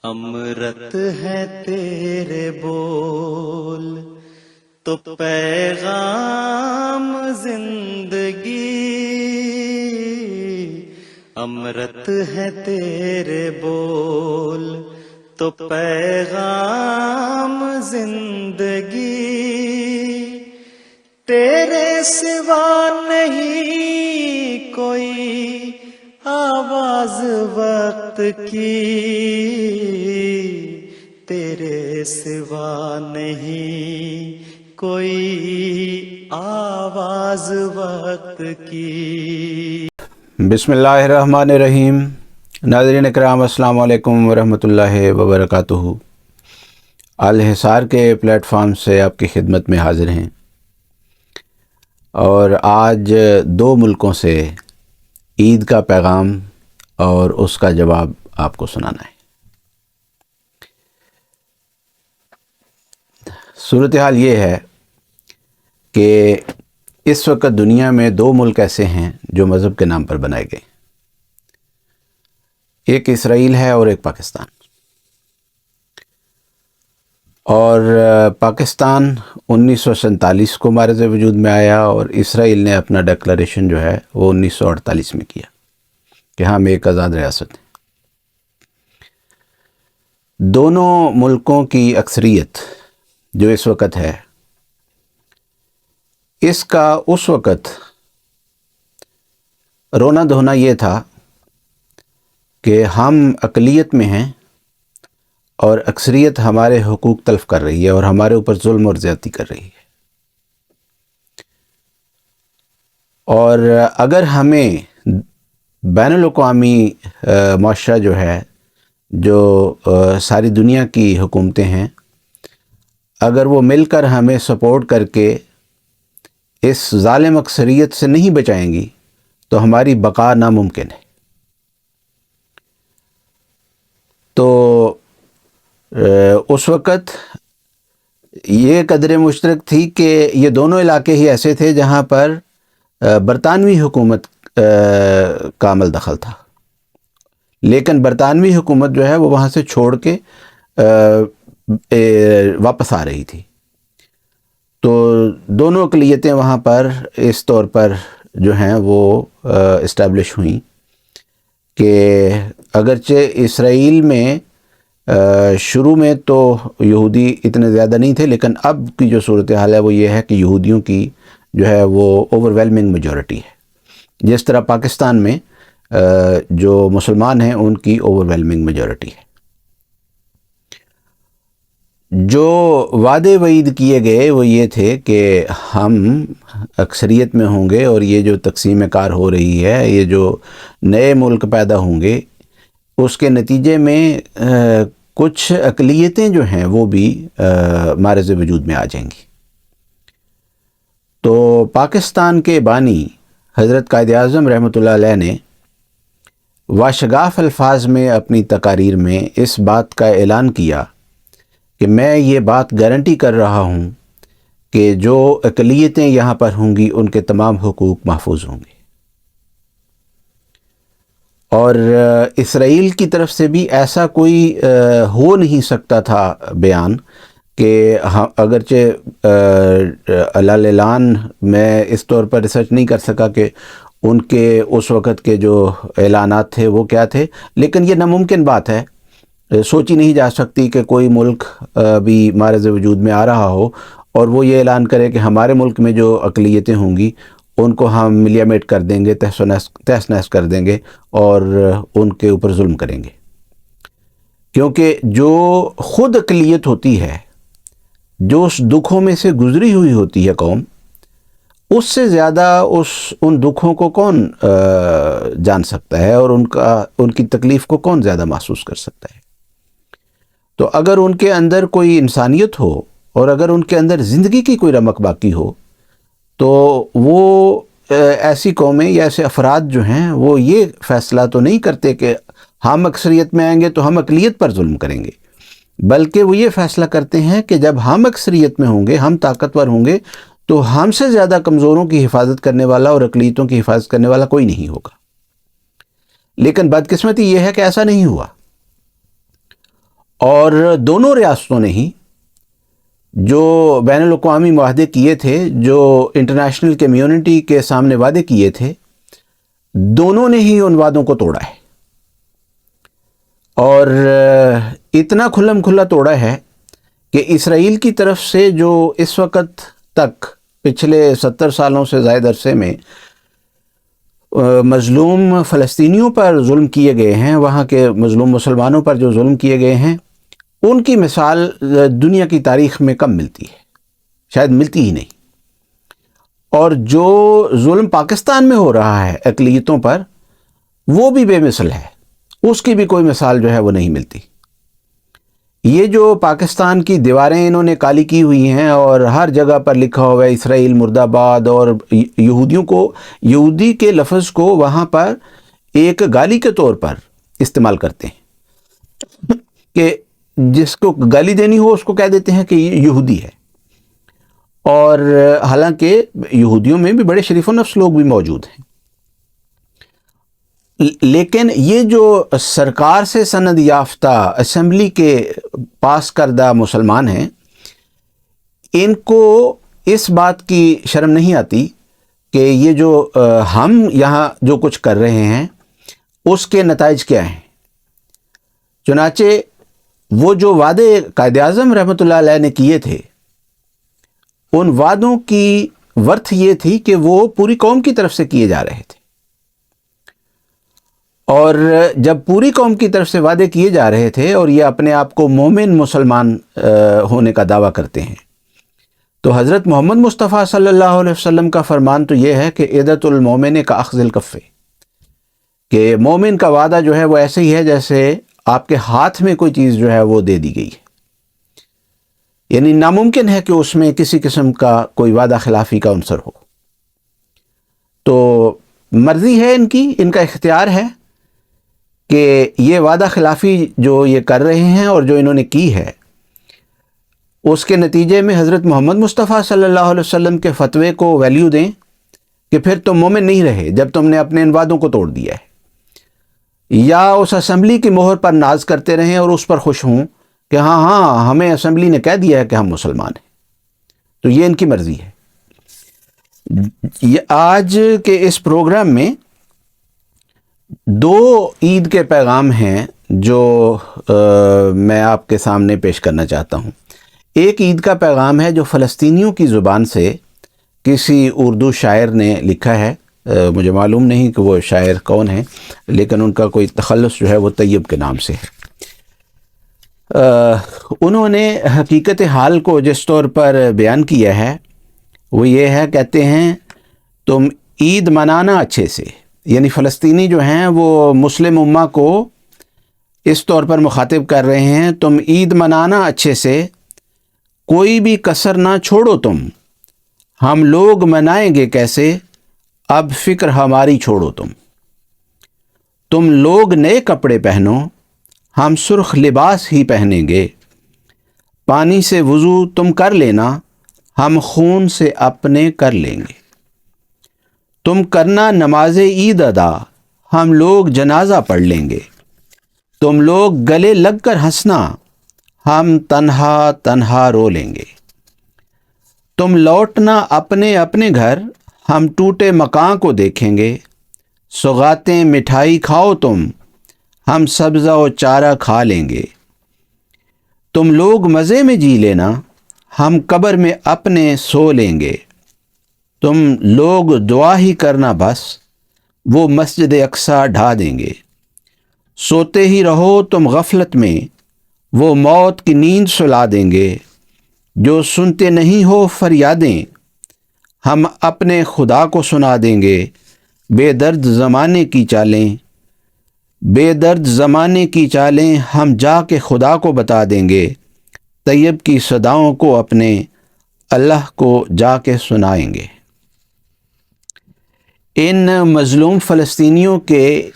امرت ہے تیرے بول تو پیغام زندگی، امرت ہے تیرے بول تو پیغام زندگی، تیرے سوا نہیں کوئی آواز وقت کی، تیرے سوا نہیں کوئی آواز وقت کی۔ بسم اللہ الرحمن الرحیم۔ ناظرین اکرام السلام علیکم ورحمۃ اللہ وبرکاتہ۔ الحصار کے پلیٹ فارم سے آپ کی خدمت میں حاضر ہیں، اور آج دو ملکوں سے عید کا پیغام اور اس کا جواب آپ کو سنانا ہے۔ صورتحال یہ ہے کہ اس وقت دنیا میں دو ملک ایسے ہیں جو مذہب کے نام پر بنائے گئے، ایک اسرائیل ہے اور ایک پاکستان۔ اور پاکستان 1947 کو معرض وجود میں آیا، اور اسرائیل نے اپنا ڈکلریشن جو ہے وہ 1948 میں کیا کہ ہم ایک آزاد ریاست ہیں۔ دونوں ملکوں کی اکثریت جو اس وقت ہے، اس کا اس وقت رونا دھونا یہ تھا کہ ہم اقلیت میں ہیں اور اکثریت ہمارے حقوق تلف کر رہی ہے اور ہمارے اوپر ظلم اور زیادتی کر رہی ہے، اور اگر ہمیں بین الاقوامی معاشرہ جو ہے، جو ساری دنیا کی حکومتیں ہیں، اگر وہ مل کر ہمیں سپورٹ کر کے اس ظالم اکثریت سے نہیں بچائیں گی تو ہماری بقا ناممکن ہے۔ تو اس وقت یہ قدر مشترک تھی کہ یہ دونوں علاقے ہی ایسے تھے جہاں پر برطانوی حکومت کا عمل دخل تھا، لیکن برطانوی حکومت جو ہے وہ وہاں سے چھوڑ کے واپس آ رہی تھی۔ تو دونوں اقلیتیں وہاں پر اس طور پر جو ہیں وہ اسٹیبلش ہوئیں کہ اگرچہ اسرائیل میں شروع میں تو یہودی اتنے زیادہ نہیں تھے، لیکن اب کی جو صورتحال ہے وہ یہ ہے کہ یہودیوں کی جو ہے وہ اوور ویلمنگ میجورٹی ہے، جس طرح پاکستان میں جو مسلمان ہیں ان کی اوور ویلمنگ میجورٹی ہے۔ جو وعدے وعید کیے گئے وہ یہ تھے کہ ہم اکثریت میں ہوں گے، اور یہ جو تقسیم کار ہو رہی ہے، یہ جو نئے ملک پیدا ہوں گے، اس کے نتیجے میں کچھ اقلیتیں جو ہیں وہ بھی معرض وجود میں آ جائیں گی۔ تو پاکستان کے بانی حضرت قائد اعظم رحمۃ اللہ علیہ نے واشگاف الفاظ میں اپنی تقاریر میں اس بات کا اعلان کیا کہ میں یہ بات گارنٹی کر رہا ہوں کہ جو اقلیتیں یہاں پر ہوں گی ان کے تمام حقوق محفوظ ہوں گے۔ اور اسرائیل کی طرف سے بھی ایسا کوئی ہو نہیں سکتا تھا بیان کہ اگرچہ اعلان میں اس طور پر ریسرچ نہیں کر سکا کہ ان کے اس وقت کے جو اعلانات تھے وہ کیا تھے، لیکن یہ ناممکن بات ہے، سوچی نہیں جا سکتی کہ کوئی ملک بھی معرض وجود میں آ رہا ہو اور وہ یہ اعلان کرے کہ ہمارے ملک میں جو اقلیتیں ہوں گی ان کو ہم ملیمیٹ کر دیں گے، تہس نہس کر دیں گے اور ان کے اوپر ظلم کریں گے۔ کیونکہ جو خود اقلیت ہوتی ہے، جو اس دکھوں میں سے گزری ہوئی ہوتی ہے قوم، اس سے زیادہ ان دکھوں کو کون جان سکتا ہے، اور ان کی تکلیف کو کون زیادہ محسوس کر سکتا ہے۔ تو اگر ان کے اندر کوئی انسانیت ہو اور اگر ان کے اندر زندگی کی کوئی رمق باقی ہو، تو وہ ایسی قومیں یا ایسے افراد جو ہیں وہ یہ فیصلہ تو نہیں کرتے کہ ہم اکثریت میں آئیں گے تو ہم اقلیت پر ظلم کریں گے، بلکہ وہ یہ فیصلہ کرتے ہیں کہ جب ہم اکثریت میں ہوں گے، ہم طاقتور ہوں گے، تو ہم سے زیادہ کمزوروں کی حفاظت کرنے والا اور اقلیتوں کی حفاظت کرنے والا کوئی نہیں ہوگا۔ لیکن بدقسمتی یہ ہے کہ ایسا نہیں ہوا، اور دونوں ریاستوں نے ہی جو بین الاقوامی معاہدے کیے تھے، جو انٹرنیشنل کمیونٹی کے سامنے وعدے کیے تھے، دونوں نے ہی ان وعدوں کو توڑا ہے، اور اتنا کھلم کھلا توڑا ہے کہ اسرائیل کی طرف سے جو اس وقت تک پچھلے 70 سالوں سے زائد عرصے میں مظلوم فلسطینیوں پر ظلم کیے گئے ہیں، وہاں کے مظلوم مسلمانوں پر جو ظلم کیے گئے ہیں، ان کی مثال دنیا کی تاریخ میں کم ملتی ہے، شاید ملتی ہی نہیں۔ اور جو ظلم پاکستان میں ہو رہا ہے اقلیتوں پر، وہ بھی بے مثل ہے، اس کی بھی کوئی مثال جو ہے وہ نہیں ملتی۔ یہ جو پاکستان کی دیواریں انہوں نے کالی کی ہوئی ہیں اور ہر جگہ پر لکھا ہوا ہے اسرائیل مرد آباد، اور یہودیوں کو، یہودی کے لفظ کو وہاں پر ایک گالی کے طور پر استعمال کرتے ہیں، کہ جس کو گالی دینی ہو اس کو کہہ دیتے ہیں کہ یہ یہودی ہے، اور حالانکہ یہودیوں میں بھی بڑے شریف و نفس لوگ بھی موجود ہیں۔ لیکن یہ جو سرکار سے سند یافتہ اسمبلی کے پاس کردہ مسلمان ہیں، ان کو اس بات کی شرم نہیں آتی کہ یہ جو ہم یہاں جو کچھ کر رہے ہیں اس کے نتائج کیا ہیں۔ چنانچہ وہ جو وعدے قائد اعظم رحمۃ اللہ علیہ نے کیے تھے، ان وعدوں کی ورتھ یہ تھی کہ وہ پوری قوم کی طرف سے کیے جا رہے تھے، اور جب پوری قوم کی طرف سے وعدے کیے جا رہے تھے اور یہ اپنے آپ کو مومن مسلمان ہونے کا دعویٰ کرتے ہیں، تو حضرت محمد مصطفیٰ صلی اللہ علیہ وسلم کا فرمان تو یہ ہے کہ عدت المومن کا اخذ الکف، کہ مومن کا وعدہ جو ہے وہ ایسے ہی ہے جیسے آپ کے ہاتھ میں کوئی چیز جو ہے وہ دے دی گئی ہے، یعنی ناممکن ہے کہ اس میں کسی قسم کا کوئی وعدہ خلافی کا عنصر ہو۔ تو مرضی ہے ان کی، ان کا اختیار ہے کہ یہ وعدہ خلافی جو یہ کر رہے ہیں اور جو انہوں نے کی ہے، اس کے نتیجے میں حضرت محمد مصطفیٰ صلی اللہ علیہ وسلم کے فتوے کو ویلیو دیں کہ پھر تم مومن نہیں رہے جب تم نے اپنے ان وعدوں کو توڑ دیا ہے، یا اس اسمبلی کی مہر پر ناز کرتے رہیں اور اس پر خوش ہوں کہ ہاں ہمیں اسمبلی نے کہہ دیا ہے کہ ہم مسلمان ہیں۔ تو یہ ان کی مرضی ہے۔ یہ آج کے اس پروگرام میں دو عید کے پیغام ہیں جو میں آپ کے سامنے پیش کرنا چاہتا ہوں۔ ایک عید کا پیغام ہے جو فلسطینیوں کی زبان سے کسی اردو شاعر نے لکھا ہے، مجھے معلوم نہیں کہ وہ شاعر کون ہے، لیکن ان کا کوئی تخلص جو ہے وہ طیب کے نام سے ہے۔ انہوں نے حقیقت حال کو جس طور پر بیان کیا ہے وہ یہ ہے، کہتے ہیں تم عید منانا اچھے سے، یعنی فلسطینی جو ہیں وہ مسلم امہ کو اس طور پر مخاطب کر رہے ہیں، تم عید منانا اچھے سے، کوئی بھی کسر نہ چھوڑو ہم لوگ منائیں گے کیسے، اب فکر ہماری چھوڑو تم لوگ نئے کپڑے پہنو، ہم سرخ لباس ہی پہنیں گے، پانی سے وضو تم کر لینا، ہم خون سے اپنے کر لیں گے، تم کرنا نماز عید ادا، ہم لوگ جنازہ پڑھ لیں گے، تم لوگ گلے لگ کر ہنسنا، ہم تنہا تنہا رو لیں گے، تم لوٹنا اپنے اپنے گھر، ہم ٹوٹے مکان کو دیکھیں گے، سوغاتیں مٹھائی کھاؤ ہم سبزہ و چارہ کھا لیں گے، تم لوگ مزے میں جی لینا، ہم قبر میں اپنے سو لیں گے، تم لوگ دعا ہی کرنا بس، وہ مسجد اقصیٰ ڈھا دیں گے، سوتے ہی رہو تم غفلت میں، وہ موت کی نیند سلا دیں گے، جو سنتے نہیں ہو فریادیں، ہم اپنے خدا کو سنا دیں گے، بے درد زمانے کی چالیں، بے درد زمانے کی چالیں، ہم جا کے خدا کو بتا دیں گے، طیب کی صداؤں کو اپنے اللہ کو جا کے سنائیں گے۔ ان مظلوم فلسطینیوں کے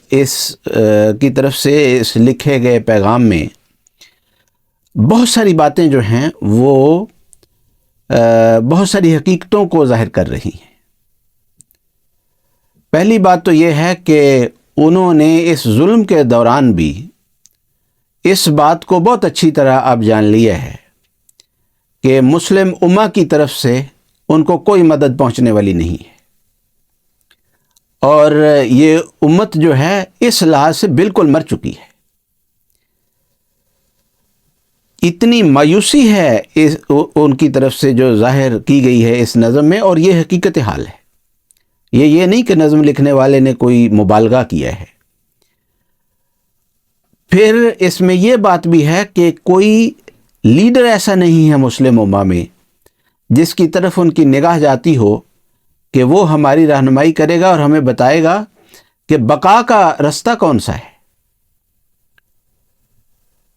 کی طرف سے اس لکھے گئے پیغام میں بہت ساری باتیں جو ہیں وہ بہت ساری حقیقتوں کو ظاہر کر رہی ہیں۔ پہلی بات تو یہ ہے کہ انہوں نے اس ظلم کے دوران بھی اس بات کو بہت اچھی طرح آپ جان لیا ہے کہ مسلم امہ کی طرف سے ان کو کوئی مدد پہنچنے والی نہیں ہے، اور یہ امت جو ہے اس لحاظ سے بالکل مر چکی ہے۔ اتنی مایوسی ہے ان کی طرف سے جو ظاہر کی گئی ہے اس نظم میں، اور یہ حقیقت حال ہے۔ یہ نہیں کہ نظم لکھنے والے نے کوئی مبالغہ کیا ہے۔ پھر اس میں یہ بات بھی ہے کہ کوئی لیڈر ایسا نہیں ہے مسلم امہ میں جس کی طرف ان کی نگاہ جاتی ہو کہ وہ ہماری رہنمائی کرے گا اور ہمیں بتائے گا کہ بقا کا رستہ کون سا ہے۔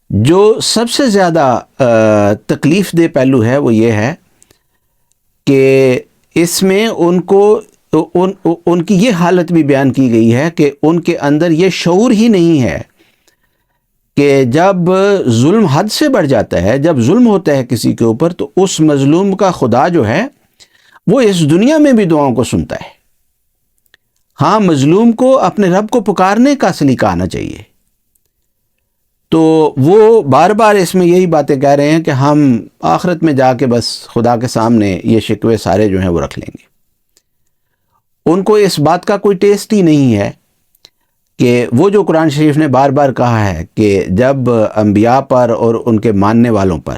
جو سب سے زیادہ تکلیف دہ پہلو ہے وہ یہ ہے کہ اس میں ان کی یہ حالت بھی بیان کی گئی ہے کہ ان کے اندر یہ شعور ہی نہیں ہے کہ جب ظلم حد سے بڑھ جاتا ہے، جب ظلم ہوتا ہے کسی کے اوپر، تو اس مظلوم کا خدا جو ہے وہ اس دنیا میں بھی دعاؤں کو سنتا ہے۔ ہاں، مظلوم کو اپنے رب کو پکارنے کا سلیقہ آنا چاہیے۔ تو وہ بار بار اس میں یہی باتیں کہہ رہے ہیں کہ ہم آخرت میں جا کے بس خدا کے سامنے یہ شکوے سارے جو ہیں وہ رکھ لیں گے۔ ان کو اس بات کا کوئی ٹیسٹ ہی نہیں ہے کہ وہ جو قرآن شریف نے بار بار کہا ہے کہ جب انبیاء پر اور ان کے ماننے والوں پر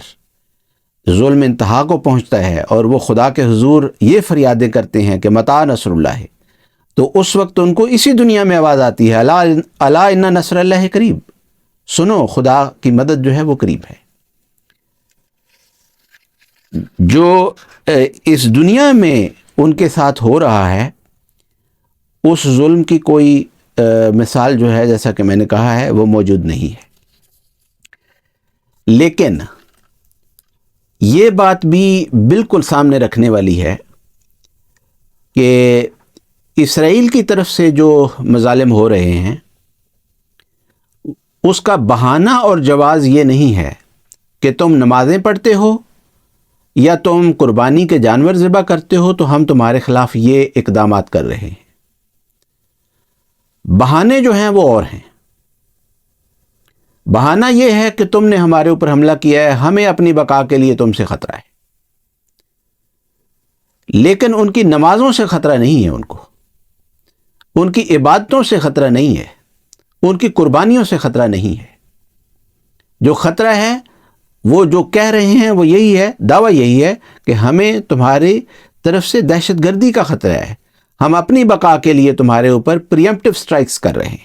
ظلم انتہا کو پہنچتا ہے اور وہ خدا کے حضور یہ فریادیں کرتے ہیں کہ متى نصر اللہ ہے، تو اس وقت ان کو اسی دنیا میں آواز آتی ہے، الا ان نصر اللہ قریب، سنو خدا کی مدد جو ہے وہ قریب ہے۔ جو اس دنیا میں ان کے ساتھ ہو رہا ہے اس ظلم کی کوئی مثال جو ہے، جیسا کہ میں نے کہا ہے، وہ موجود نہیں ہے۔ لیکن یہ بات بھی بالکل سامنے رکھنے والی ہے کہ اسرائیل کی طرف سے جو مظالم ہو رہے ہیں اس کا بہانہ اور جواز یہ نہیں ہے کہ تم نمازیں پڑھتے ہو یا تم قربانی کے جانور ذبح کرتے ہو تو ہم تمہارے خلاف یہ اقدامات کر رہے ہیں۔ بہانے جو ہیں وہ اور ہیں۔ بہانہ یہ ہے کہ تم نے ہمارے اوپر حملہ کیا ہے، ہمیں اپنی بقا کے لیے تم سے خطرہ ہے، لیکن ان کی نمازوں سے خطرہ نہیں ہے، ان کی عبادتوں سے خطرہ نہیں ہے، ان کی قربانیوں سے خطرہ نہیں ہے۔ جو خطرہ ہے وہ جو کہہ رہے ہیں وہ یہی ہے، دعویٰ یہی ہے کہ ہمیں تمہاری طرف سے دہشت گردی کا خطرہ ہے، ہم اپنی بقا کے لیے تمہارے اوپر پریمپٹیو سٹرائکس کر رہے ہیں،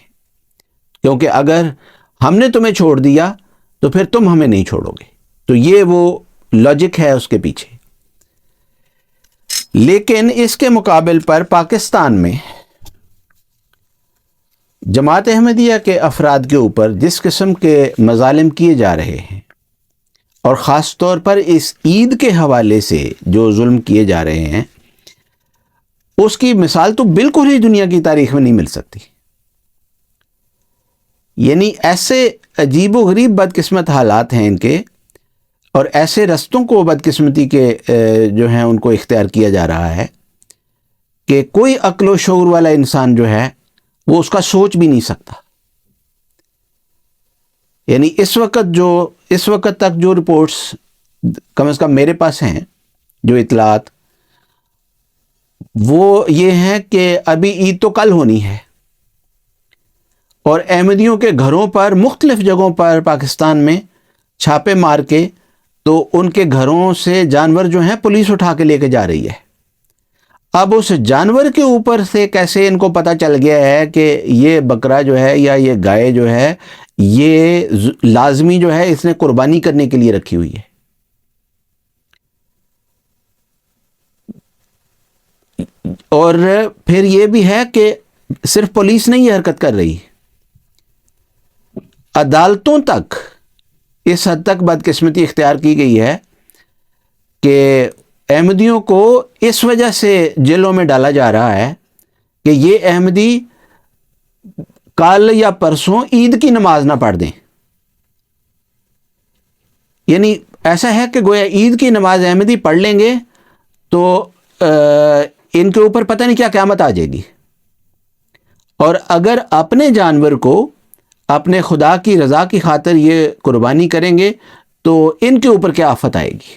کیونکہ اگر ہم نے تمہیں چھوڑ دیا تو پھر تم ہمیں نہیں چھوڑو گے۔ تو یہ وہ لاجک ہے اس کے پیچھے۔ لیکن اس کے مقابل پر پاکستان میں جماعت احمدیہ کے افراد کے اوپر جس قسم کے مظالم کیے جا رہے ہیں، اور خاص طور پر اس عید کے حوالے سے جو ظلم کیے جا رہے ہیں، اس کی مثال تو بالکل ہی دنیا کی تاریخ میں نہیں مل سکتی۔ یعنی ایسے عجیب و غریب بدقسمت حالات ہیں ان کے، اور ایسے رستوں کو بدقسمتی کے جو ہیں ان کو اختیار کیا جا رہا ہے کہ کوئی عقل و شعور والا انسان جو ہے وہ اس کا سوچ بھی نہیں سکتا۔ یعنی اس وقت تک جو رپورٹس کم از کم میرے پاس ہیں، جو اطلاعات، وہ یہ ہیں کہ ابھی عید تو کل ہونی ہے، اور احمدیوں کے گھروں پر مختلف جگہوں پر پاکستان میں چھاپے مار کے تو ان کے گھروں سے جانور جو ہیں پولیس اٹھا کے لے کے جا رہی ہے۔ اب اس جانور کے اوپر سے کیسے ان کو پتہ چل گیا ہے کہ یہ بکرا جو ہے یا یہ گائے جو ہے یہ لازمی جو ہے اس نے قربانی کرنے کے لیے رکھی ہوئی ہے۔ اور پھر یہ بھی ہے کہ صرف پولیس نہیں یہ حرکت کر رہی، عدالتوں تک اس حد تک بدقسمتی اختیار کی گئی ہے کہ احمدیوں کو اس وجہ سے جیلوں میں ڈالا جا رہا ہے کہ یہ احمدی کل یا پرسوں عید کی نماز نہ پڑھ دیں۔ یعنی ایسا ہے کہ گویا عید کی نماز احمدی پڑھ لیں گے تو ان کے اوپر پتہ نہیں کیا قیامت آ جائے گی۔ اور اگر اپنے جانور کو اپنے خدا کی رضا کی خاطر یہ قربانی کریں گے تو ان کے اوپر کیا آفت آئے گی۔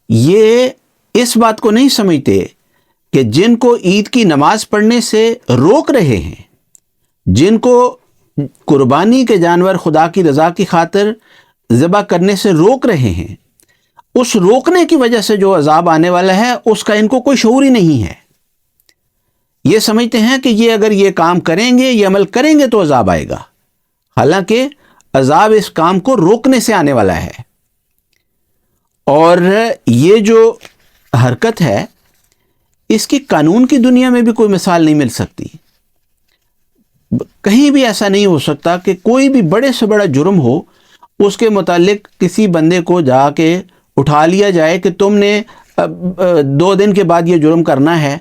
یہ اس بات کو نہیں سمجھتے کہ جن کو عید کی نماز پڑھنے سے روک رہے ہیں، جن کو قربانی کے جانور خدا کی رضا کی خاطر ذبح کرنے سے روک رہے ہیں، اس روکنے کی وجہ سے جو عذاب آنے والا ہے اس کا ان کو کوئی شعور ہی نہیں ہے۔ یہ سمجھتے ہیں کہ یہ اگر یہ کام کریں گے، یہ عمل کریں گے تو عذاب آئے گا، حالانکہ عذاب اس کام کو روکنے سے آنے والا ہے۔ اور یہ جو حرکت ہے اس کی قانون کی دنیا میں بھی کوئی مثال نہیں مل سکتی۔ کہیں بھی ایسا نہیں ہو سکتا کہ کوئی بھی بڑے سے بڑا جرم ہو، اس کے متعلق کسی بندے کو جا کے اٹھا لیا جائے کہ تم نے 2 دن کے بعد یہ جرم کرنا ہے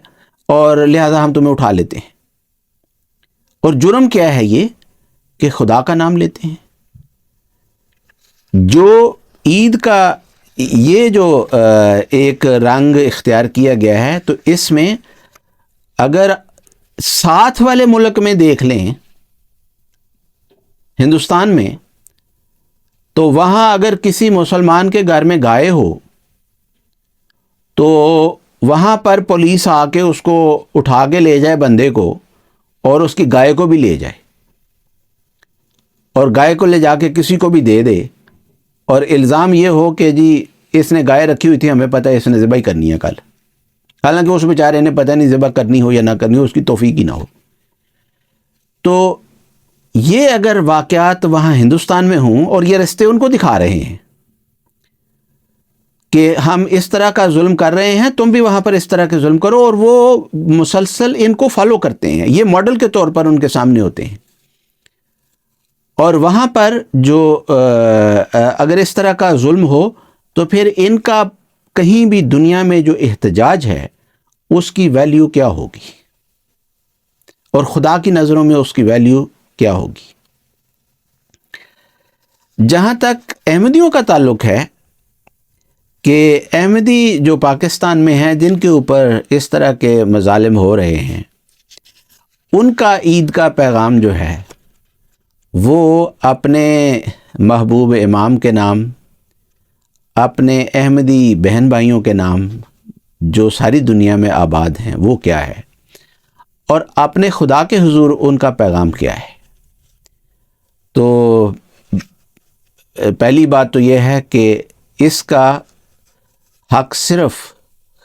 اور لہذا ہم تمہیں اٹھا لیتے ہیں۔ اور جرم کیا ہے؟ یہ کہ خدا کا نام لیتے ہیں۔ جو عید کا یہ جو ایک رنگ اختیار کیا گیا ہے، تو اس میں اگر ساتھ والے ملک میں دیکھ لیں، ہندوستان میں، تو وہاں اگر کسی مسلمان کے گھر میں گائے ہو تو وہاں پر پولیس آ کے اس کو اٹھا کے لے جائے بندے کو، اور اس کی گائے کو بھی لے جائے، اور گائے کو لے جا کے کسی کو بھی دے دے، اور الزام یہ ہو کہ جی اس نے گائے رکھی ہوئی تھی، ہمیں پتہ ہے اس نے ذبح کرنی ہے کل، حالانکہ اس بیچارے نے پتہ نہیں ذبح کرنی ہو یا نہ کرنی ہو، اس کی توفیق ہی نہ ہو۔ تو یہ اگر واقعات وہاں ہندوستان میں ہوں اور یہ رستے ان کو دکھا رہے ہیں کہ ہم اس طرح کا ظلم کر رہے ہیں، تم بھی وہاں پر اس طرح کے ظلم کرو، اور وہ مسلسل ان کو فالو کرتے ہیں، یہ ماڈل کے طور پر ان کے سامنے ہوتے ہیں۔ اور وہاں پر جو اگر اس طرح کا ظلم ہو تو پھر ان کا کہیں بھی دنیا میں جو احتجاج ہے اس کی ویلیو کیا ہوگی، اور خدا کی نظروں میں اس کی ویلیو کیا ہوگی۔ جہاں تک احمدیوں کا تعلق ہے، کہ احمدی جو پاکستان میں ہیں جن کے اوپر اس طرح کے مظالم ہو رہے ہیں، ان کا عید کا پیغام جو ہے وہ اپنے محبوب امام کے نام، اپنے احمدی بہن بھائیوں کے نام جو ساری دنیا میں آباد ہیں وہ کیا ہے، اور اپنے خدا کے حضور ان کا پیغام کیا ہے۔ تو پہلی بات تو یہ ہے کہ اس کا حق صرف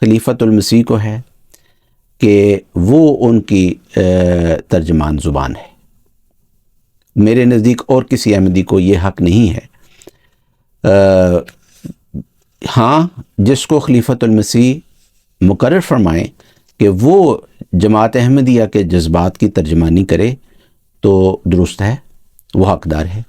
خلیفۃ المسیح کو ہے کہ وہ ان کی ترجمان زبان ہے۔ میرے نزدیک اور کسی احمدی کو یہ حق نہیں ہے۔ ہاں، جس کو خلیفۃ المسیح مقرر فرمائیں کہ وہ جماعت احمدیہ کے جذبات کی ترجمانی کرے تو درست ہے، وہ حقدار ہے۔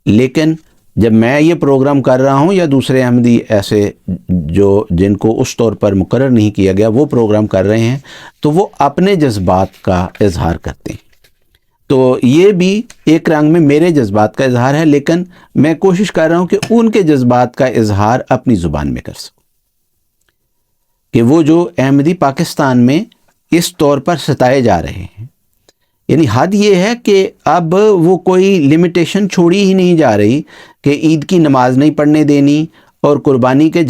لیکن جب میں یہ پروگرام کر رہا ہوں یا دوسرے احمدی ایسے جو جن کو اس طور پر مقرر نہیں کیا گیا وہ پروگرام کر رہے ہیں، تو وہ اپنے جذبات کا اظہار کرتے ہیں۔ تو یہ بھی ایک رنگ میں میرے جذبات کا اظہار ہے، لیکن میں کوشش کر رہا ہوں کہ ان کے جذبات کا اظہار اپنی زبان میں کر سکوں، کہ وہ جو احمدی پاکستان میں اس طور پر ستائے جا رہے ہیں، یعنی حد یہ ہے کہ اب وہ کوئی لمیٹیشن چھوڑی ہی نہیں جا رہی کہ عید کی نماز نہیں پڑھنے دینی، اور قربانی کے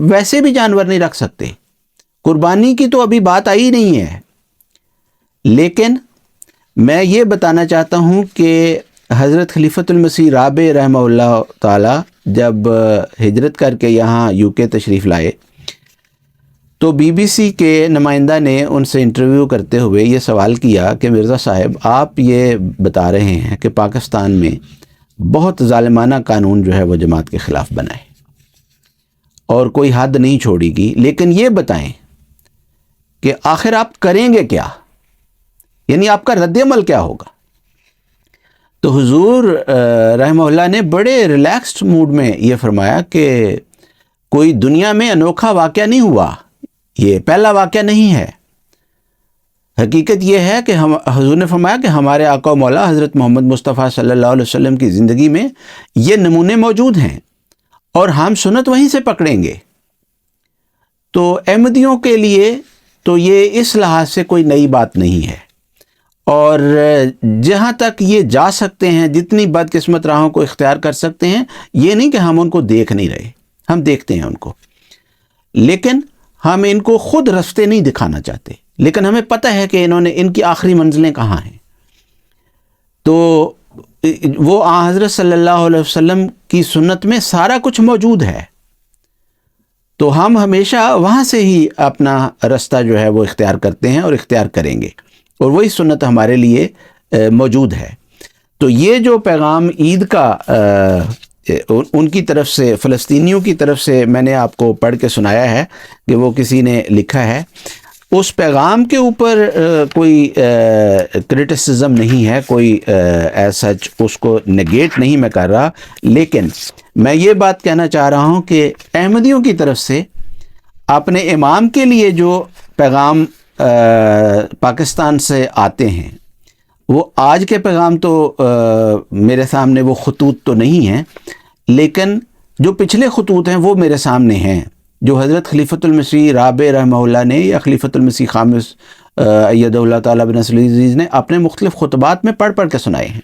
ویسے بھی جانور نہیں رکھ سکتے، قربانی کی تو ابھی بات آئی نہیں ہے۔ لیکن میں یہ بتانا چاہتا ہوں کہ حضرت خلیفۃ المسیح رابع رحمہ اللہ تعالی جب ہجرت کر کے یہاں UK تشریف لائے تو BBC کے نمائندہ نے ان سے انٹرویو کرتے ہوئے یہ سوال کیا کہ مرزا صاحب، آپ یہ بتا رہے ہیں کہ پاکستان میں بہت ظالمانہ قانون جو ہے وہ جماعت کے خلاف بنا ہے اور کوئی حد نہیں چھوڑی گی، لیکن یہ بتائیں کہ آخر آپ کریں گے کیا، یعنی آپ کا رد عمل کیا ہوگا؟ تو حضور رحمہ اللہ نے بڑے ریلیکسڈ موڈ میں یہ فرمایا کہ کوئی دنیا میں انوکھا واقعہ نہیں ہوا، یہ پہلا واقعہ نہیں ہے۔ حقیقت یہ ہے کہ حضور نے فرمایا کہ ہمارے آقا و مولا حضرت محمد مصطفیٰ صلی اللہ علیہ وسلم کی زندگی میں یہ نمونے موجود ہیں اور ہم سنت وہیں سے پکڑیں گے۔ تو احمدیوں کے لیے تو یہ اس لحاظ سے کوئی نئی بات نہیں ہے، اور جہاں تک یہ جا سکتے ہیں، جتنی بدقسمت راہوں کو اختیار کر سکتے ہیں، یہ نہیں کہ ہم ان کو دیکھ نہیں رہے، ہم دیکھتے ہیں ان کو، لیکن ہم ان کو خود رستے نہیں دکھانا چاہتے، لیکن ہمیں پتہ ہے کہ ان کی آخری منزلیں کہاں ہیں۔ تو وہ آن حضرت صلی اللہ علیہ وسلم کی سنت میں سارا کچھ موجود ہے، تو ہم ہمیشہ وہاں سے ہی اپنا رستہ جو ہے وہ اختیار کرتے ہیں اور اختیار کریں گے، اور وہی سنت ہمارے لیے موجود ہے۔ تو یہ جو پیغام عید کا ان کی طرف سے، فلسطینیوں کی طرف سے میں نے آپ کو پڑھ کے سنایا ہے کہ وہ کسی نے لکھا ہے، اس پیغام کے اوپر کوئی کرٹیسزم نہیں ہے، کوئی ایز سچ اس کو نگیٹ نہیں میں کر رہا، لیکن میں یہ بات کہنا چاہ رہا ہوں کہ احمدیوں کی طرف سے اپنے امام کے لیے جو پیغام پاکستان سے آتے ہیں، وہ آج کے پیغام تو میرے سامنے وہ خطوط تو نہیں ہیں، لیکن جو پچھلے خطوط ہیں وہ میرے سامنے ہیں، جو حضرت خلیفۃ المسیح رابع رحمہ اللہ نے یا خلیفۃ المسیح خامس ایدہ اللہ تعالیٰ بنصر العزیز نے اپنے مختلف خطبات میں پڑھ کے سنائے ہیں،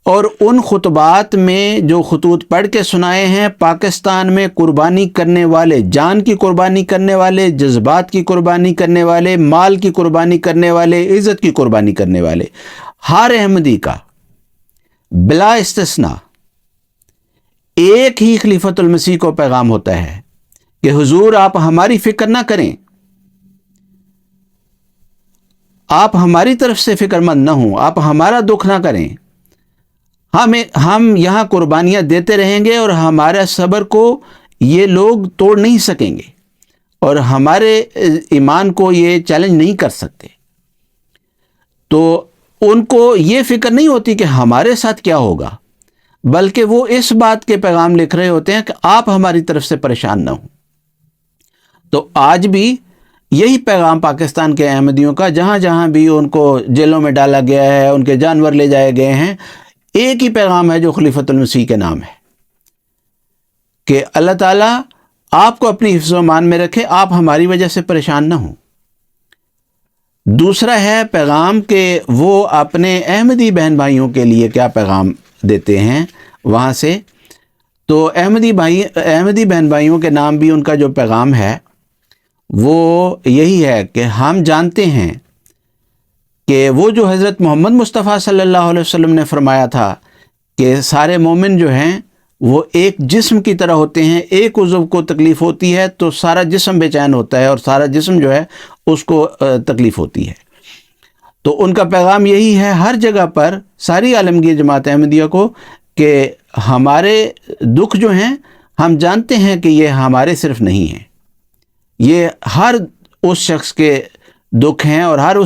اور ان خطبات میں جو خطوط پڑھ کے سنائے ہیں، پاکستان میں قربانی کرنے والے، جان کی قربانی کرنے والے، جذبات کی قربانی کرنے والے، مال کی قربانی کرنے والے، عزت کی قربانی کرنے والے، ہر احمدی کا بلا استثناء ایک ہی خلیفۃ المسیح کو پیغام ہوتا ہے کہ حضور آپ ہماری فکر نہ کریں، آپ ہماری طرف سے فکر مند نہ ہوں، آپ ہمارا دکھ نہ کریں، ہم یہاں قربانیاں دیتے رہیں گے اور ہمارے صبر کو یہ لوگ توڑ نہیں سکیں گے اور ہمارے ایمان کو یہ چیلنج نہیں کر سکتے۔ تو ان کو یہ فکر نہیں ہوتی کہ ہمارے ساتھ کیا ہوگا، بلکہ وہ اس بات کے پیغام لکھ رہے ہوتے ہیں کہ آپ ہماری طرف سے پریشان نہ ہوں۔ تو آج بھی یہی پیغام پاکستان کے احمدیوں کا، جہاں جہاں بھی ان کو جیلوں میں ڈالا گیا ہے، ان کے جانور لے جائے گئے ہیں، ایک ہی پیغام ہے جو خلیفۃ المسیح کے نام ہے کہ اللہ تعالیٰ آپ کو اپنی حفظ و امان میں رکھے، آپ ہماری وجہ سے پریشان نہ ہوں۔ دوسرا ہے پیغام کہ وہ اپنے احمدی بہن بھائیوں کے لیے کیا پیغام دیتے ہیں وہاں سے۔ تو احمدی بہن بھائیوں کے نام بھی ان کا جو پیغام ہے وہ یہی ہے کہ ہم جانتے ہیں کہ وہ جو حضرت محمد مصطفیٰ صلی اللہ علیہ وسلم نے فرمایا تھا کہ سارے مومن جو ہیں وہ ایک جسم کی طرح ہوتے ہیں، ایک عضو کو تکلیف ہوتی ہے تو سارا جسم بے چین ہوتا ہے اور سارا جسم جو ہے اس کو تکلیف ہوتی ہے۔ تو ان کا پیغام یہی ہے ہر جگہ پر ساری عالمگیر جماعت احمدیہ کو کہ ہمارے دکھ جو ہیں ہم جانتے ہیں کہ یہ ہمارے صرف نہیں ہیں، یہ ہر اس شخص کے دکھ ہیں، اور ہر وہ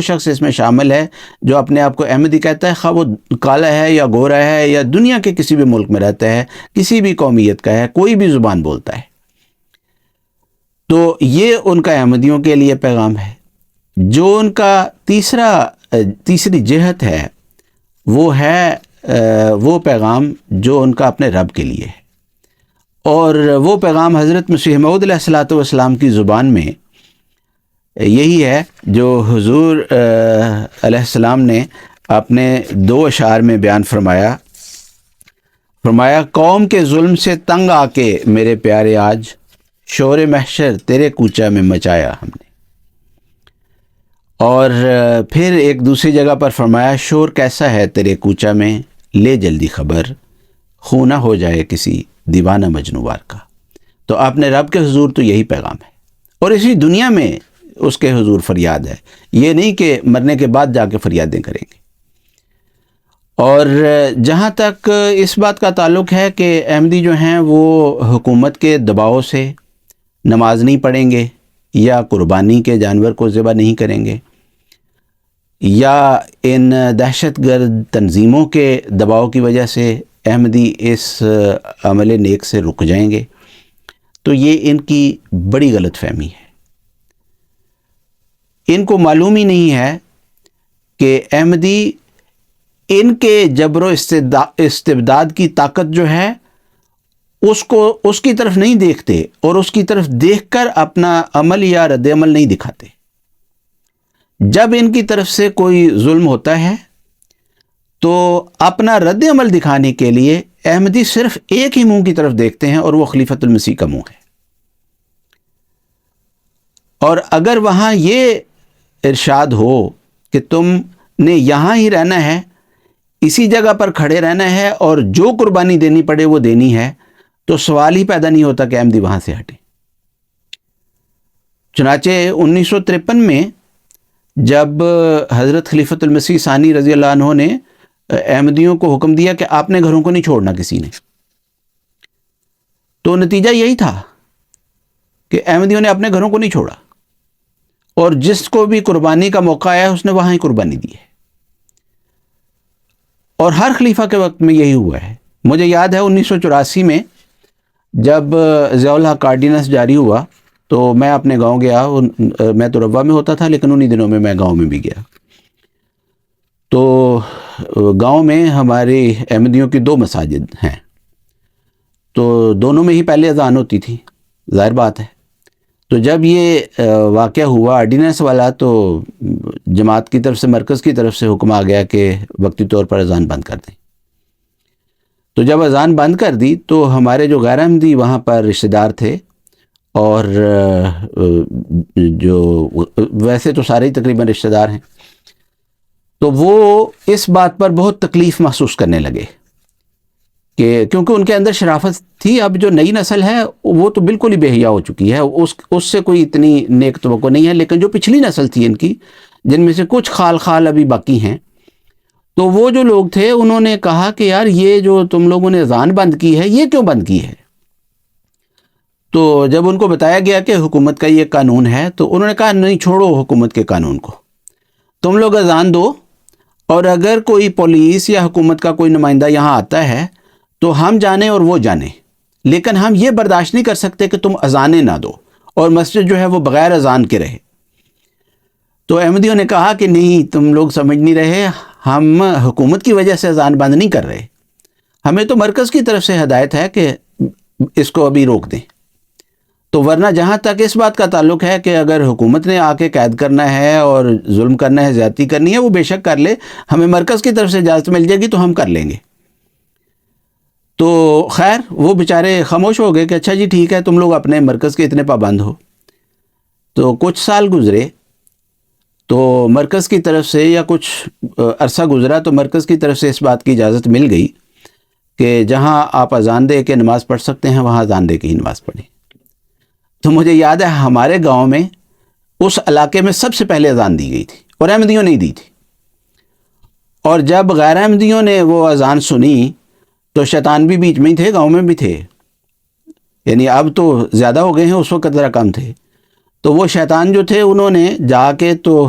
شخص اس میں شامل ہے جو اپنے آپ کو احمدی کہتا ہے، خواہ وہ کالا ہے یا گورا ہے یا دنیا کے کسی بھی ملک میں رہتا ہے، کسی بھی قومیت کا ہے، کوئی بھی زبان بولتا ہے۔ تو یہ ان کا احمدیوں کے لیے پیغام ہے۔ جو ان کا تیسری جہت ہے وہ ہے وہ پیغام جو ان کا اپنے رب کے لیے ہے، اور وہ پیغام حضرت مسیح موعود علیہ الصلوۃ والسلام کی زبان میں یہی ہے جو حضور علیہ السلام نے اپنے 2 اشعار میں بیان فرمایا قوم کے ظلم سے تنگ آ کے میرے پیارے آج شور محشر تیرے کوچہ میں مچایا ہم نے، اور پھر ایک دوسری جگہ پر فرمایا شور کیسا ہے تیرے کوچہ میں لے جلدی خبر خون نہ ہو جائے کسی دیوانہ مجنوار کا۔ تو اپنے رب کے حضور تو یہی پیغام ہے، اور اسی دنیا میں اس کے حضور فریاد ہے، یہ نہیں کہ مرنے کے بعد جا کے فریادیں کریں گے۔ اور جہاں تک اس بات کا تعلق ہے کہ احمدی جو ہیں وہ حکومت کے دباؤ سے نماز نہیں پڑھیں گے یا قربانی کے جانور کو ذبح نہیں کریں گے یا ان دہشت گرد تنظیموں کے دباؤ کی وجہ سے احمدی اس عمل نیک سے رک جائیں گے، تو یہ ان کی بڑی غلط فہمی ہے۔ ان کو معلوم ہی نہیں ہے کہ احمدی ان کے جبر و استبداد کی طاقت جو ہے اس کی طرف نہیں دیکھتے، اور اس کی طرف دیکھ کر اپنا عمل یا رد عمل نہیں دکھاتے۔ جب ان کی طرف سے کوئی ظلم ہوتا ہے تو اپنا رد عمل دکھانے کے لیے احمدی صرف ایک ہی منہ کی طرف دیکھتے ہیں اور وہ خلیفۃ المسیح کا منہ ہے. اور اگر وہاں یہ ارشاد ہو کہ تم نے یہاں ہی رہنا ہے، اسی جگہ پر کھڑے رہنا ہے اور جو قربانی دینی پڑے وہ دینی ہے، تو سوال ہی پیدا نہیں ہوتا کہ احمدی وہاں سے ہٹیں. چنانچہ 1953 میں جب حضرت خلیفۃ المسیح ثانی رضی اللہ عنہ نے احمدیوں کو حکم دیا کہ آپ نے گھروں کو نہیں چھوڑنا کسی نے، تو نتیجہ یہی تھا کہ احمدیوں نے اپنے گھروں کو نہیں چھوڑا، اور جس کو بھی قربانی کا موقع آیا اس نے وہاں ہی قربانی دی ہے. اور ہر خلیفہ کے وقت میں یہی ہوا ہے. مجھے یاد ہے 1984 میں جب ضیاء الحق آرڈیننس جاری ہوا تو میں اپنے گاؤں گیا. میں تو روا میں ہوتا تھا لیکن انہی دنوں میں گاؤں میں بھی گیا. تو گاؤں میں ہماری احمدیوں کی 2 مساجد ہیں، تو دونوں میں ہی پہلے اذان ہوتی تھی، ظاہر بات ہے. تو جب یہ واقعہ ہوا آرڈیننس والا تو جماعت کی طرف سے، مرکز کی طرف سے حکم آ گیا کہ وقتی طور پر اذان بند کر دیں. تو جب اذان بند کر دی تو ہمارے جو غیر احمدی وہاں پر رشتہ دار تھے، اور جو ویسے تو سارے ہی تقریباً رشتہ دار ہیں، تو وہ اس بات پر بہت تکلیف محسوس کرنے لگے کہ کیونکہ ان کے اندر شرافت تھی. اب جو نئی نسل ہے وہ تو بالکل ہی بے حیا ہو چکی ہے، اس سے کوئی اتنی نیک توقع نہیں ہے، لیکن جو پچھلی نسل تھی ان کی، جن میں سے کچھ خال ابھی باقی ہیں، تو وہ جو لوگ تھے انہوں نے کہا کہ یار یہ جو تم لوگوں نے اذان بند کی ہے، یہ کیوں بند کی ہے؟ تو جب ان کو بتایا گیا کہ حکومت کا یہ قانون ہے تو انہوں نے کہا نہیں، چھوڑو حکومت کے قانون کو، تم لوگ اذان دو، اور اگر کوئی پولیس یا حکومت کا کوئی نمائندہ یہاں آتا ہے تو ہم جانیں اور وہ جانیں، لیکن ہم یہ برداشت نہیں کر سکتے کہ تم اذانیں نہ دو اور مسجد جو ہے وہ بغیر اذان کے رہے. تو احمدیوں نے کہا کہ نہیں، تم لوگ سمجھ نہیں رہے، ہم حکومت کی وجہ سے اذان بند نہیں کر رہے، ہمیں تو مرکز کی طرف سے ہدایت ہے کہ اس کو ابھی روک دیں. تو ورنہ جہاں تک اس بات کا تعلق ہے کہ اگر حکومت نے آ کے قید کرنا ہے اور ظلم کرنا ہے، زیادتی کرنی ہے، وہ بے شک کر لے، ہمیں مرکز کی طرف سے اجازت مل جائے گی تو ہم کر لیں گے. تو خیر وہ بیچارے خاموش ہو گئے کہ اچھا جی ٹھیک ہے، تم لوگ اپنے مرکز کے اتنے پابند ہو. تو کچھ سال گزرے تو مرکز کی طرف سے، یا کچھ عرصہ گزرا تو مرکز کی طرف سے اس بات کی اجازت مل گئی کہ جہاں آپ اذان دے کے نماز پڑھ سکتے ہیں وہاں اذان دے کے ہی نماز پڑھیں. تو مجھے یاد ہے ہمارے گاؤں میں اس علاقے میں سب سے پہلے اذان دی گئی تھی اور احمدیوں نے دی تھی. اور جب غیر احمدیوں نے وہ اذان سنی تو شیطان بھی بیچ میں ہی تھے، گاؤں میں بھی تھے، یعنی اب تو زیادہ ہو گئے ہیں، اس وقت ذرا کم تھے. تو وہ شیطان جو تھے انہوں نے جا کے تو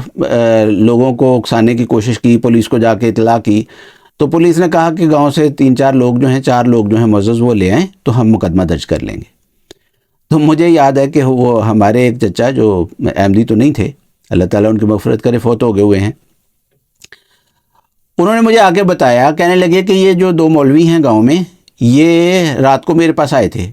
لوگوں کو اکسانے کی کوشش کی، پولیس کو جا کے اطلاع کی. تو پولیس نے کہا کہ گاؤں سے 3-4 لوگ جو ہیں، 4 لوگ جو ہیں معزز وہ لے آئیں تو ہم مقدمہ درج کر لیں گے. تو مجھے یاد ہے کہ وہ ہمارے ایک چچا جو احمدی تو نہیں تھے، اللہ تعالیٰ ان کی مغفرت کرے، فوت ہو گئے ہوئے ہیں، انہوں نے مجھے آگے بتایا، کہنے لگے کہ یہ جو 2 مولوی ہیں گاؤں میں، یہ رات کو میرے پاس آئے تھے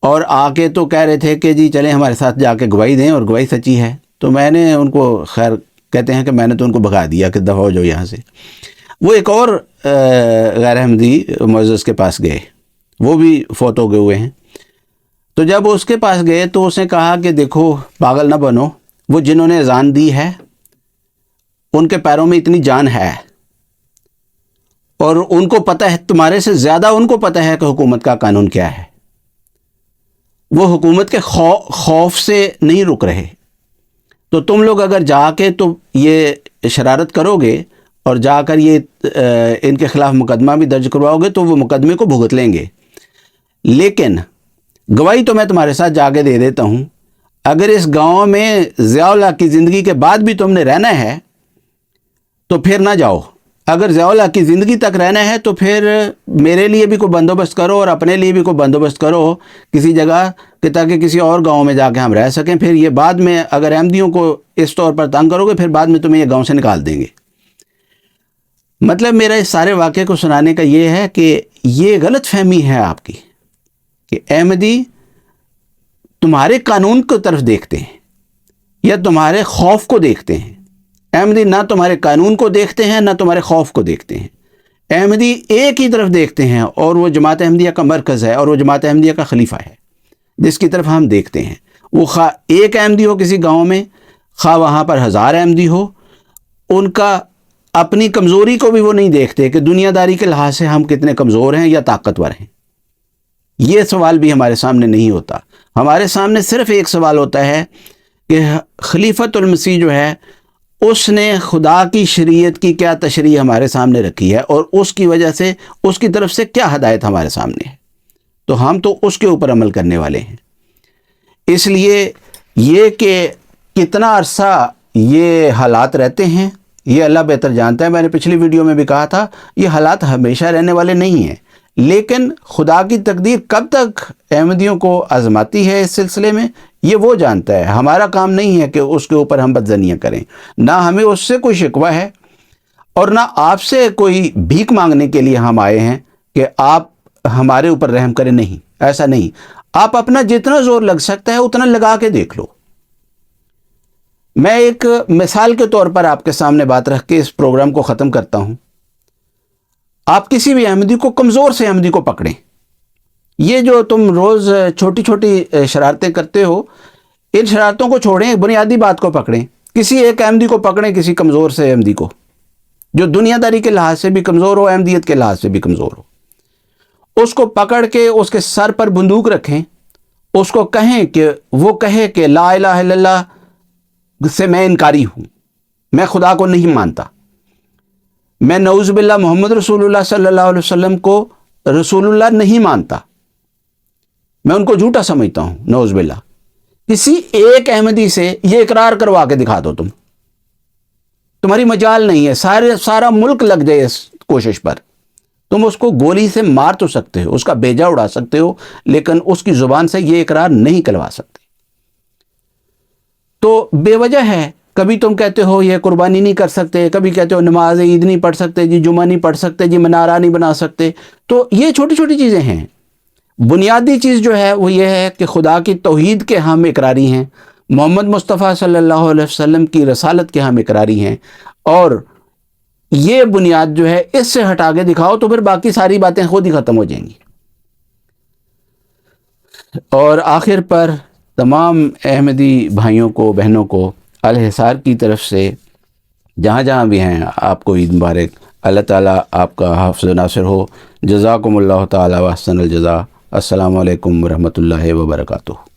اور آ کے تو کہہ رہے تھے کہ جی چلیں ہمارے ساتھ جا کے گواہی دیں، اور گواہی سچی ہے. تو میں نے ان کو، خیر کہتے ہیں کہ میں نے تو ان کو بھگا دیا کہ دفعہ ہو جاؤ یہاں سے. وہ ایک اور غیر احمدی معزز کے پاس گئے، وہ بھی فوت ہو گئے ہوئے ہیں. تو جب اس کے پاس گئے تو اس نے کہا کہ دیکھو پاگل نہ بنو، وہ جنہوں نے اذان دی ہے ان کے پیروں میں اتنی جان ہے، اور ان کو پتہ ہے، تمہارے سے زیادہ ان کو پتہ ہے کہ حکومت کا قانون کیا ہے. وہ حکومت کے خوف سے نہیں رک رہے. تو تم لوگ اگر جا کے تو یہ شرارت کرو گے اور جا کر یہ ان کے خلاف مقدمہ بھی درج کرواؤ گے تو وہ مقدمے کو بھگت لیں گے، لیکن گواہی تو میں تمہارے ساتھ جا کے دے دیتا ہوں، اگر اس گاؤں میں ضیاء الحق کی زندگی کے بعد بھی تم نے رہنا ہے تو پھر نہ جاؤ. اگر ضیاء الحق کی زندگی تک رہنا ہے تو پھر میرے لیے بھی کوئی بندوبست کرو اور اپنے لیے بھی کوئی بندوبست کرو کسی جگہ کہ تاکہ کسی اور گاؤں میں جا کے ہم رہ سکیں. پھر یہ بعد میں اگر احمدیوں کو اس طور پر تنگ کرو گے پھر بعد میں تمہیں یہ گاؤں سے نکال دیں گے. مطلب میرا اس سارے واقعے کو سنانے کا یہ ہے کہ یہ غلط فہمی ہے آپ کی کہ احمدی تمہارے قانون کی طرف دیکھتے ہیں یا تمہارے خوف کو دیکھتے ہیں. احمدی نہ تمہارے قانون کو دیکھتے ہیں نہ تمہارے خوف کو دیکھتے ہیں. احمدی ایک ہی طرف دیکھتے ہیں اور وہ جماعت احمدیہ کا مرکز ہے اور وہ جماعت احمدیہ کا خلیفہ ہے جس کی طرف ہم دیکھتے ہیں. وہ خواہ ایک احمدی ہو کسی گاؤں میں، خواہ وہاں پر 1000 احمدی ہو، ان کا اپنی کمزوری کو بھی وہ نہیں دیکھتے کہ دنیا داری کے لحاظ سے ہم کتنے کمزور ہیں یا طاقتور ہیں. یہ سوال بھی ہمارے سامنے نہیں ہوتا. ہمارے سامنے صرف ایک سوال ہوتا ہے کہ خلیفۃ المسیح جو ہے اس نے خدا کی شریعت کی کیا تشریح ہمارے سامنے رکھی ہے اور اس کی وجہ سے اس کی طرف سے کیا ہدایت ہمارے سامنے ہے، تو ہم تو اس کے اوپر عمل کرنے والے ہیں. اس لیے یہ کہ کتنا عرصہ یہ حالات رہتے ہیں یہ اللہ بہتر جانتا ہے. میں نے پچھلی ویڈیو میں بھی کہا تھا یہ حالات ہمیشہ رہنے والے نہیں ہیں، لیکن خدا کی تقدیر کب تک احمدیوں کو آزماتی ہے اس سلسلے میں یہ وہ جانتا ہے. ہمارا کام نہیں ہے کہ اس کے اوپر ہم بدظنیاں کریں. نہ ہمیں اس سے کوئی شکوہ ہے اور نہ آپ سے کوئی بھیک مانگنے کے لیے ہم آئے ہیں کہ آپ ہمارے اوپر رحم کریں. نہیں، ایسا نہیں. آپ اپنا جتنا زور لگ سکتا ہے اتنا لگا کے دیکھ لو. میں ایک مثال کے طور پر آپ کے سامنے بات رکھ کے اس پروگرام کو ختم کرتا ہوں. آپ کسی بھی احمدی کو، کمزور سے احمدی کو پکڑیں. یہ جو تم روز چھوٹی چھوٹی شرارتیں کرتے ہو ان شرارتوں کو چھوڑیں، بنیادی بات کو پکڑیں. کسی ایک احمدی کو پکڑیں، کسی کمزور سے احمدی کو جو دنیا داری کے لحاظ سے بھی کمزور ہو، احمدیت کے لحاظ سے بھی کمزور ہو. اس کو پکڑ کے اس کے سر پر بندوق رکھیں، اس کو کہیں کہ وہ کہے کہ لا الہ الا اللہ سے میں انکاری ہوں، میں خدا کو نہیں مانتا، میں نعوذ باللہ محمد رسول اللہ صلی اللہ علیہ وسلم کو رسول اللہ نہیں مانتا، میں ان کو جھوٹا سمجھتا ہوں، نعوذ باللہ. کسی ایک احمدی سے یہ اقرار کروا کے دکھا دو. تمہاری مجال نہیں ہے، سارا ملک لگ جائے اس کوشش پر. تم اس کو گولی سے مار تو سکتے ہو، اس کا بیجا اڑا سکتے ہو، لیکن اس کی زبان سے یہ اقرار نہیں کروا سکتے. تو بے وجہ ہے. کبھی تم کہتے ہو یہ قربانی نہیں کر سکتے، کبھی کہتے ہو نماز عید نہیں پڑھ سکتے جی، جمعہ نہیں پڑھ سکتے جی، منارہ نہیں بنا سکتے. تو یہ چھوٹی چھوٹی چیزیں ہیں. بنیادی چیز جو ہے وہ یہ ہے کہ خدا کی توحید کے ہم اقراری ہیں، محمد مصطفیٰ صلی اللہ علیہ وسلم کی رسالت کے ہم اقراری ہیں. اور یہ بنیاد جو ہے اس سے ہٹا کے دکھاؤ تو پھر باقی ساری باتیں خود ہی ختم ہو جائیں گی. اور آخر پر تمام احمدی بھائیوں کو، بہنوں کو الحصار کی طرف سے جہاں جہاں بھی ہیں آپ کو عید مبارک. اللہ تعالیٰ آپ کا حافظ و ناصر ہو. جزاکم اللہ تعالیٰ و احسن الجزا. السلام علیکم ورحمۃ اللہ وبرکاتہ.